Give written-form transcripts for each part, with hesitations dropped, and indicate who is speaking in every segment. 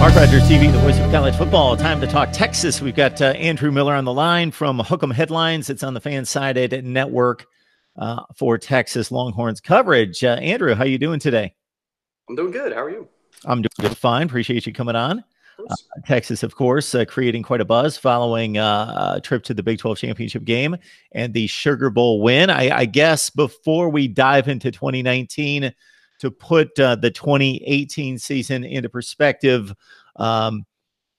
Speaker 1: Mark Rogers TV, the voice of college football. Time to talk Texas. We've got Andrew Miller on the line from Hook'em Headlines. It's on the Fan-Sided Network for Texas Longhorns coverage. Andrew, how you doing today?
Speaker 2: I'm doing good. How are you?
Speaker 1: I'm doing fine. Appreciate you coming on. Texas, of course, creating quite a buzz following a trip to the Big 12 championship game and the Sugar Bowl win. I guess before we dive into 2019, to put the 2018 season into perspective, the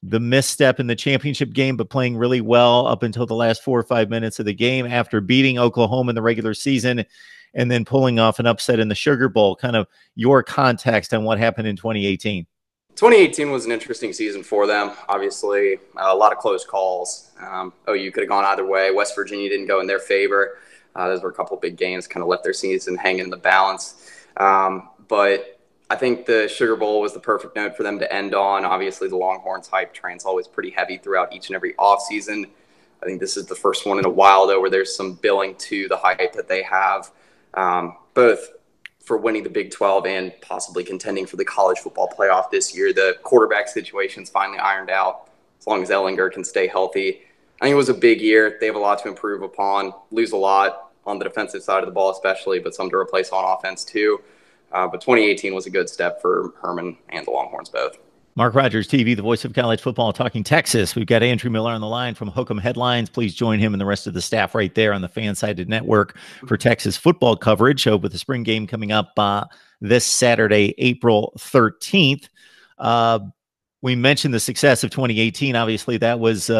Speaker 1: misstep in the championship game, but playing really well up until the last 4 or 5 minutes of the game after beating Oklahoma in the regular season and then pulling off an upset in the Sugar Bowl. Kind of your context on what happened in 2018.
Speaker 2: 2018 was an interesting season for them. Obviously, a lot of close calls. OU could have gone either way. West Virginia didn't go in their favor. Those were a couple of big games, kind of left their season hanging in the balance. But I think the Sugar Bowl was the perfect note for them to end on. Obviously, the Longhorns hype train's always pretty heavy throughout each and every offseason. I think this is the first one in a while, though, where there's some billing to the hype that they have, both for winning the Big 12 and possibly contending for the college football playoff this year. The quarterback situation's finally ironed out as long as Ellinger can stay healthy. I think it was a big year. They have a lot to improve upon, lose a lot on the defensive side of the ball especially, but some to replace on offense too. But 2018 was a good step for Herman and the Longhorns both.
Speaker 1: Mark Rogers TV, the voice of college football, talking Texas. We've got Andrew Miller on the line from Hook'em Headlines. Please join him and the rest of the staff right there on the Fan-Sided Network for Texas football coverage with the spring game coming up this Saturday, April 13th. We mentioned the success of 2018. Obviously, that was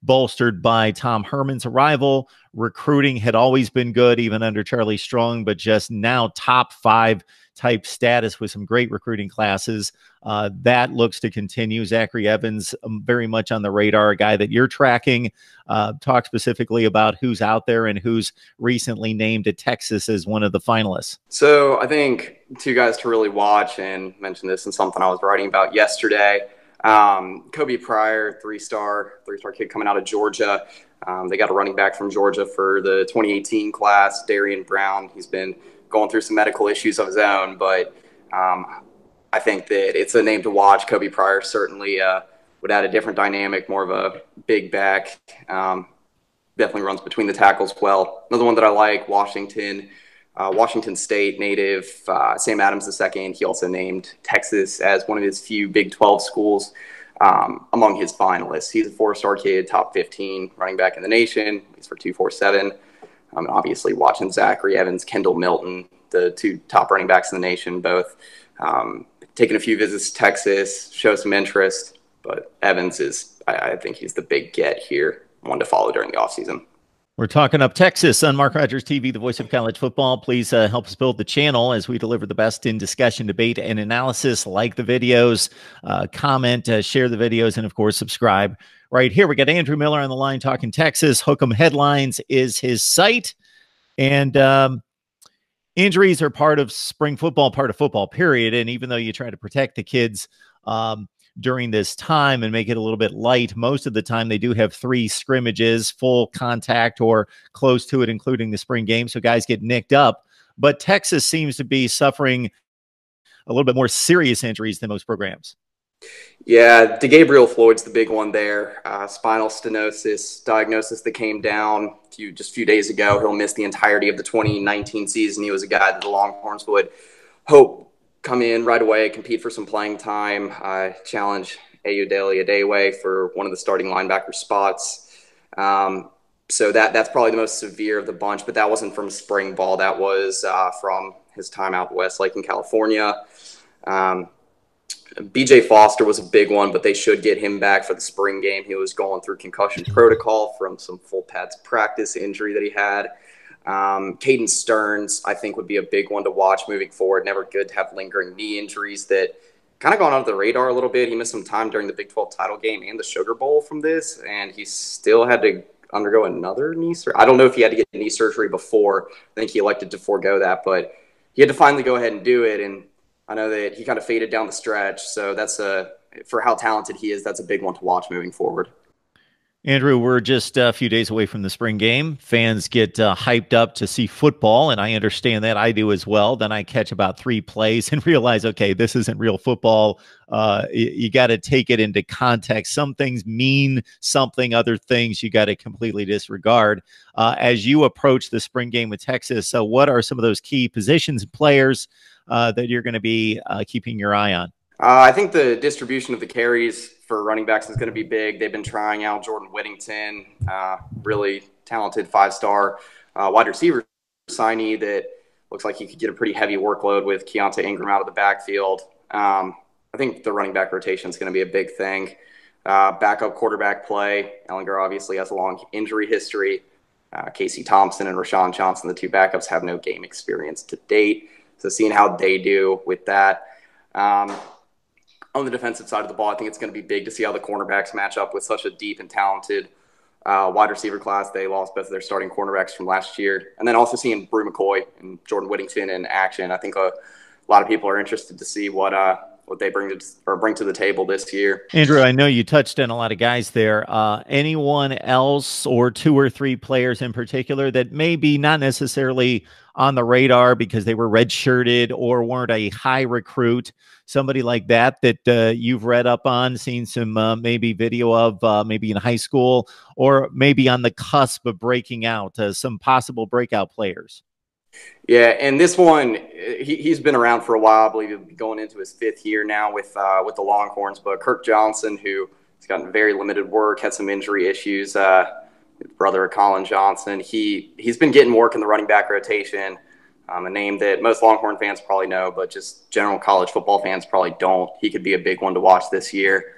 Speaker 1: bolstered by Tom Herman's arrival. Recruiting had always been good, even under Charlie Strong, but just now top 5 type status with some great recruiting classes. That looks to continue. Zachary Evans, very much on the radar, a guy that you're tracking. Talk specifically about who's out there and who's recently named at Texas as one of the finalists.
Speaker 2: So I think 2 guys to really watch, and mention this in something I was writing about yesterday. Kobe Pryor, three-star kid coming out of Georgia. They got a running back from Georgia for the 2018 class, Darian Brown. He's been going through some medical issues of his own, but I think that it's a name to watch. Kobe Pryor certainly would add a different dynamic, more of a big back. Definitely runs between the tackles well. Another one that I like, Washington State native, Sam Adams II. He also named Texas as one of his few Big 12 schools among his finalists. He's a 4-star kid, top 15 running back in the nation. He's for 247. Obviously, watching Zachary Evans, Kendall Milton, the 2 top running backs in the nation, both taking a few visits to Texas, show some interest. But Evans is, I think he's the big get here, one to follow during the offseason.
Speaker 1: We're talking up Texas on Mark Rogers TV, the voice of college football. Please help us build the channel as we deliver the best in discussion, debate, and analysis. Like the videos, comment, share the videos, and, of course, subscribe. Right here, we got Andrew Miller on the line talking Texas. Hook'em Headlines is his site. And injuries are part of spring football, part of football, period. And even though you try to protect the kids during this time and make it a little bit light, most of the time they do have 3 scrimmages, full contact or close to it, including the spring game. So guys get nicked up. But Texas seems to be suffering a little bit more serious injuries than most programs.
Speaker 2: Yeah, DeGabriel Floyd's the big one there. Spinal stenosis diagnosis that came down just a few days ago. He'll miss the entirety of the 2019 season. He was a guy that the Longhorns would hope come in right away, compete for some playing time, challenge Ayodele Adewe for one of the starting linebacker spots. So that's probably the most severe of the bunch, but that wasn't from spring ball. That was from his time out west, like in California. BJ Foster was a big one, but they should get him back for the spring game. He was going through concussion protocol from some full pads practice injury that he had. Caden Stearns, I think, would be a big one to watch moving forward. Never good to have lingering knee injuries that kind of gone under the radar a little bit. He missed some time during the Big 12 title game and the Sugar Bowl from this, and he still had to undergo another knee surgery. I don't know if he had to get knee surgery before. I think he elected to forego that, but he had to finally go ahead and do it, and I know that he kind of faded down the stretch, so that's for how talented he is, that's a big one to watch moving forward.
Speaker 1: Andrew, we're just a few days away from the spring game. Fans get hyped up to see football, and I understand that. I do as well. Then I catch about 3 plays and realize, okay, this isn't real football. You got to take it into context. Some things mean something, other things you got to completely disregard. As you approach the spring game with Texas, what are some of those key positions and players that you're going to be keeping your eye on?
Speaker 2: I think the distribution of the carries for running backs is going to be big. They've been trying out Jordan Whittington, really talented 5-star wide receiver signee that looks like he could get a pretty heavy workload with Keontae Ingram out of the backfield. I think the running back rotation is going to be a big thing. Backup quarterback play. Ellinger obviously has a long injury history. Casey Thompson and Rashawn Johnson, the two backups, have no game experience to date. So seeing how they do with that. On the defensive side of the ball, I think it's going to be big to see how the cornerbacks match up with such a deep and talented wide receiver class. They lost both of their starting cornerbacks from last year. And then also seeing Brew McCoy and Jordan Whittington in action. I think a lot of people are interested to see what they bring to the table this year.
Speaker 1: Andrew, I know you touched on a lot of guys there. Anyone else or 2 or 3 players in particular that may be not necessarily on the radar because they were redshirted or weren't a high recruit, somebody like that you've read up on, seen some maybe video of maybe in high school or maybe on the cusp of breaking out, some possible breakout players?
Speaker 2: Yeah, and this one, he's been around for a while. I believe he'll be going into his 5th year now with the Longhorns. But Kirk Johnson, who has gotten very limited work, had some injury issues. Brother of Colin Johnson, he's been getting work in the running back rotation. A name that most Longhorn fans probably know, but just general college football fans probably don't. He could be a big one to watch this year.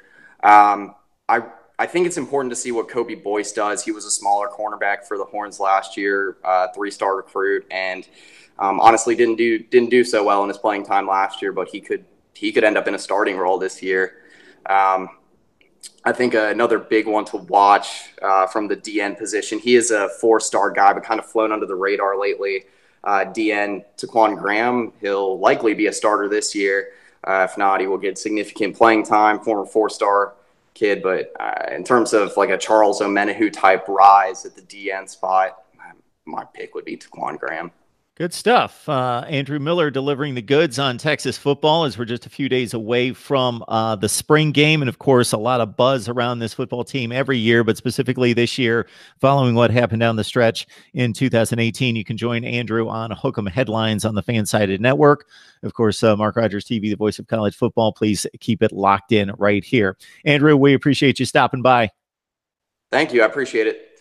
Speaker 2: I think it's important to see what Kobe Boyce does. He was a smaller cornerback for the Horns last year, 3-star recruit, and honestly didn't do so well in his playing time last year. But he could end up in a starting role this year. I think another big one to watch from the DN position. He is a 4-star guy, but kind of flown under the radar lately. DN Taquan Graham, he'll likely be a starter this year. If not, he will get significant playing time. Former 4-star kid, but in terms of like a Charles Omenihu type rise at the DN spot, my pick would be Taquan Graham.
Speaker 1: Good stuff. Andrew Miller delivering the goods on Texas football as we're just a few days away from the spring game. And of course, a lot of buzz around this football team every year, but specifically this year, following what happened down the stretch in 2018. You can join Andrew on Hook'em Headlines on the Fansided Network. Of course, Mark Rogers TV, the voice of college football. Please keep it locked in right here. Andrew, we appreciate you stopping by.
Speaker 2: Thank you. I appreciate it.